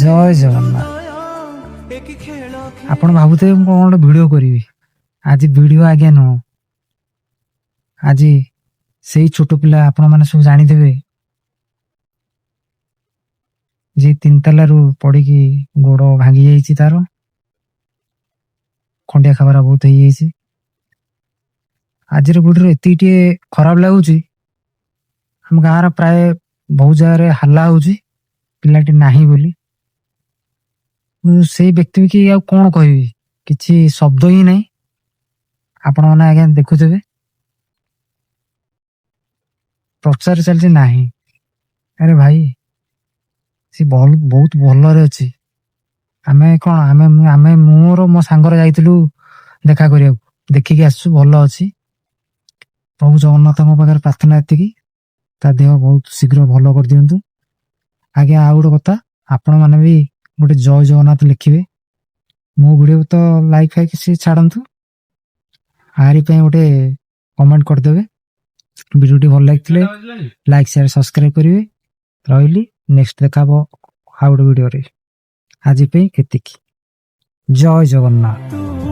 ଜୟ ଜଗନ୍ନାଥ। ଆପଣ ଭାବୁଥିବେ ମୁଁ କଣ ଗୋଟେ ଭିଡ଼ିଓ କରିବି। ଆଜି ଭିଡ଼ିଓ ଆଜ୍ଞା ନୁହଁ, ଆଜି ସେଇ ଛୋଟ ପିଲା ଆପଣମାନେ ସବୁ ଜାଣିଥିବେ ଯେ 3 ତାଲାରୁ ପଡ଼ିକି ଗୋଡ଼ ଭାଙ୍ଗି ଯାଇଛି, ତାର ଖଣ୍ଡିଆ ଖାବରା ବହୁତ ହେଇଯାଇଛି। ଆଜିର ଭିଡ଼ିଓରେ ଏତିକି ଟିକେ ଖରାପ ଲାଗୁଛି, ଆମ ଗାଁର ପ୍ରାୟ ବହୁତ ଜାଗାରେ ହାଲ୍ଲା ହଉଛି ପିଲାଟି ନାହିଁ ବୋଲି। ମୁଁ ସେଇ ବ୍ୟକ୍ତି କି ଆଉ କଣ କହିବି, କିଛି ଶବ୍ଦ ହିଁ ନାହିଁ। ଆପଣମାନେ ଆଜ୍ଞା ଦେଖୁଥିବେ ପ୍ରଚାର ଚାଲିଛି ନାହିଁ। ଆରେ ଭାଇ, ସେ ବହୁତ ଭଲରେ ଅଛି। ଆମେ କଣ ଆମେ ମୋର ମୋ ସାଙ୍ଗରେ ଯାଇଥିଲୁ ଦେଖା କରିବାକୁ, ଦେଖିକି ଆସିଛୁ, ଭଲ ଅଛି। ପ୍ରଭୁ ଜଗନ୍ନାଥଙ୍କ ପାଖରେ ପ୍ରାର୍ଥନା ଏତିକି, ତା ଦେହ ବହୁତ ଶୀଘ୍ର ଭଲ କରିଦିଅନ୍ତୁ। ଆଜ୍ଞା ଆଉ ଗୋଟେ କଥା, ଆପଣମାନେ ବି ଗୋଟେ ଜୟ ଜଗନ୍ନାଥ ଲେଖିବେ। ମୋ ଭିଡ଼ିଓ ତ ଲାଇକ୍ ଫାଇକ୍ ସେ ଛାଡ଼ନ୍ତୁ, ଆରି ପାଇଁ ଗୋଟେ କମେଣ୍ଟ କରିଦେବେ। ଭିଡ଼ିଓଟି ଭଲ ଲାଗିଥିଲେ ଲାଇକ୍ ସେୟାର ସବସ୍କ୍ରାଇବ କରିବେ। ରହିଲି, ନେକ୍ସଟ ଦେଖା ହବ ଆଉ ଗୋଟେ ଭିଡ଼ିଓରେ। ଆଜି ପାଇଁ ଏତିକି। ଜୟ ଜଗନ୍ନାଥ।